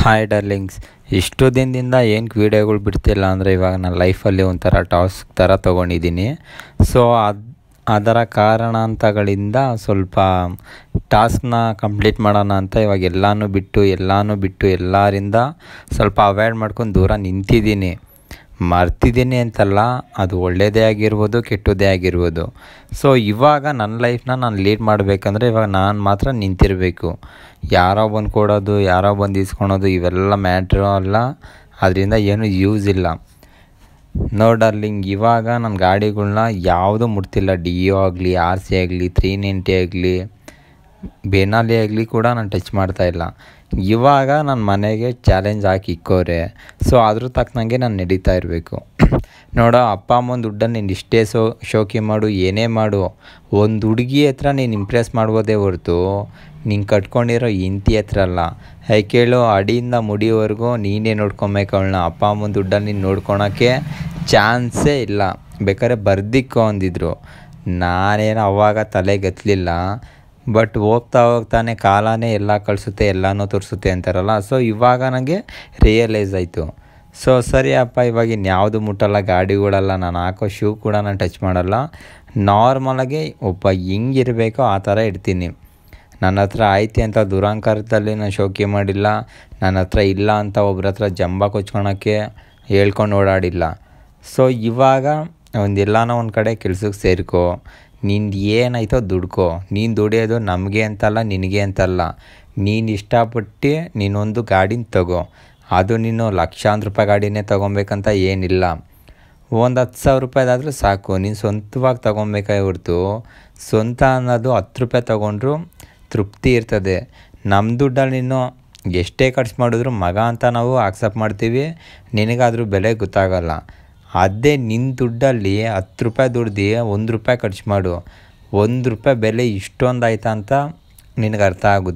Hi darlings, ಇಷ್ಟು ದಿನದಿಂದ ಏನಕ್ಕೆ ವೀಡಿಯೋಗಳು ಬಿಡ್ತಿಲ್ಲ ಅಂದರೆ ಇವಾಗ ನನ್ನ ಲೈಫಲ್ಲಿ ಒಂಥರ ಟಾಸ್ಕ್ ಥರ ತೊಗೊಂಡಿದ್ದೀನಿ. ಸೊ ಅದರ ಕಾರಣಾಂತಗಳಿಂದ ಸ್ವಲ್ಪ ಟಾಸ್ಕ್ನ ಕಂಪ್ಲೀಟ್ ಮಾಡೋಣ ಅಂತ ಇವಾಗ ಎಲ್ಲನೂ ಬಿಟ್ಟು ಎಲ್ಲರಿಂದ ಸ್ವಲ್ಪ ಅವಾಯ್ಡ್ ಮಾಡ್ಕೊಂಡು ದೂರ ನಿಂತಿದ್ದೀನಿ. ಮರ್ತಿದ್ದೀನಿ ಅಂತಲ್ಲ, ಅದು ಒಳ್ಳೆಯದೇ ಆಗಿರ್ಬೋದು, ಕೆಟ್ಟದ್ದೇ ಆಗಿರ್ಬೋದು. ಸೊ ಇವಾಗ ನನ್ನ ಲೈಫ್ನ ನಾನು ಲೀಡ್ ಮಾಡಬೇಕಂದ್ರೆ ಇವಾಗ ನಾನು ಮಾತ್ರ ನಿಂತಿರಬೇಕು. ಯಾರೋ ಬಂದು ಕೊಡೋದು, ಯಾರೋ ಬಂದು ಇಸ್ಕೊಳೋದು ಇವೆಲ್ಲ ಮ್ಯಾಟ್ರು ಅಲ್ಲ, ಅದರಿಂದ ಏನೂ ಯೂಸ್ ಇಲ್ಲ. ನೋ ಡಾರ್ಲಿಂಗ್, ಇವಾಗ ನನ್ನ ಗಾಡಿಗಳ್ನ ಯಾವುದೂ ಮುಟ್ತಿಲ್ಲ. ಡಿಯೋ ಆಗಲಿ, RC ಆಗಲಿ, 390 ಆಗಲಿ, ಬೇನಾಲಿ ಆಗಲಿ ಕೂಡ ನಾನು ಟಚ್ ಮಾಡ್ತಾಯಿಲ್ಲ. ಇವಾಗ ನನ್ನ ಮನೆಗೆ ಚಾಲೆಂಜ್ ಹಾಕಿ ಇಕ್ಕೋರೆ. ಸೊ ಅದ್ರ ತಕ್ಕನಂಗೆ ನಾನು ನಡೀತಾ ಇರಬೇಕು. ನೋಡೋ, ಅಪ್ಪ ಅಮ್ಮನ ದುಡ್ಡನ್ನು ನೀನು ಇಷ್ಟೇ ಶೋಕಿ ಮಾಡು, ಏನೇ ಮಾಡು, ಒಂದು ಹುಡುಗಿ ಹತ್ರ ನೀನು ಇಂಪ್ರೆಸ್ ಮಾಡ್ಬೋದೇ ಹೊರತು ನೀನು ಕಟ್ಕೊಂಡಿರೋ ಹೆಂಡತಿ ಹತ್ರ ಅಲ್ಲ. ಕೇಳು, ಅಡಿಯಿಂದ ಮುಡಿವರೆಗೂ ನೀನೇ ನೋಡ್ಕೊಬೇಕು ಅವಳನ್ನ. ಅಪ್ಪ ಅಮ್ಮನ ದುಡ್ಡನ್ನು ನೀನು ನೋಡ್ಕೊಳಕ್ಕೆ ಚಾನ್ಸೇ ಇಲ್ಲ. ಬೇಕಾದ್ರೆ ಬರ್ದಿಕ್ಕೋ ಅಂದಿದ್ರು. ನಾನೇನು ಅವಾಗ ತಲೆಗೆತ್ತಲಿಲ್ಲ. ಬಟ್ ಹೋಗ್ತಾನೆ ಕಾಲನೇ ಎಲ್ಲ ಕಳಿಸುತ್ತೆ, ಎಲ್ಲನೂ ತೋರಿಸುತ್ತೆ ಅಂತಾರಲ್ಲ. ಸೊ ಇವಾಗ ನನಗೆ ರಿಯಲೈಸ್ ಆಯಿತು. ಸೊ ಸರಿ ಅಪ್ಪ, ಇವಾಗ ಇನ್ಯಾವುದು ಮುಟ್ಟಲ್ಲ, ಗಾಡಿಗಳೆಲ್ಲ ನಾನು ಹಾಕೋ ಶೂ ಕೂಡ ನಾನು ಟಚ್ ಮಾಡಲ್ಲ. ನಾರ್ಮಲಾಗಿ ಒಬ್ಬ ಹೆಂಗಿರಬೇಕೋ ಆ ಥರ ಇಡ್ತೀನಿ. ನನ್ನ ಹತ್ರ ಐತಿ ಅಂತ ದುರಂಕಾರದಲ್ಲಿ ನಾನು ಶೋಕಿ ಮಾಡಿಲ್ಲ. ನನ್ನ ಹತ್ರ ಇಲ್ಲ ಅಂತ ಒಬ್ರ ಹತ್ರ ಜಂಬ ಕೊಚ್ಕೊಳಕ್ಕೆ ಹೇಳ್ಕೊಂಡು ಓಡಾಡಿಲ್ಲ. ಸೊ ಇವಾಗ ಎಲ್ಲನೋ ಒಂದು ಕಡೆ ಕೆಲ್ಸಕ್ಕೆ ಸೇರ್ಕೋ, ನಿಂದು ಏನಾಯ್ತೋ ದುಡ್ಕೋ. ನೀನು ದುಡಿಯೋದು ನಮಗೆ ಅಂತಲ್ಲ, ನಿನಗೆ ಅಂತಲ್ಲ. ನೀನು ಇಷ್ಟಪಟ್ಟು ನೀನೊಂದು ಗಾಡಿನ ತಗೋ. ಅದು ನೀನು ಲಕ್ಷಾಂತರ ರೂಪಾಯಿ ಗಾಡಿನೇ ತೊಗೊಬೇಕಂತ ಏನಿಲ್ಲ. ಒಂದು 10,000 ರೂಪಾಯಿದಾದರೂ ಸಾಕು. ನೀನು ಸ್ವಂತವಾಗಿ ತೊಗೊಬೇಕಾಗಿ ಹೊರ್ತು ಸ್ವಂತ ಅನ್ನೋದು 10 ರೂಪಾಯಿ ತೊಗೊಂಡ್ರು ತೃಪ್ತಿ ಇರ್ತದೆ. ನಮ್ಮ ದುಡ್ಡಲ್ಲಿ ನೀನು ಎಷ್ಟೇ ಖರ್ಚು ಮಾಡಿದ್ರು ಮಗ ಅಂತ ನಾವು ಆಕ್ಸೆಪ್ಟ್ ಮಾಡ್ತೀವಿ. ನಿನಗಾದ್ರೂ ಬೆಲೆ ಗೊತ್ತಾಗಲ್ಲ. ಅದೇ ನಿನ್ನ ದುಡ್ಡಲ್ಲಿ 10 ರೂಪಾಯಿ ದುಡ್ದು 1 ರೂಪಾಯಿ ಖರ್ಚು ಮಾಡು. 1 ರೂಪಾಯಿ ಬೆಲೆ ಇಷ್ಟೊಂದು ಆಯ್ತಾ ಅಂತ ನಿನಗೆ ಅರ್ಥ ಆಗುತ್ತೆ.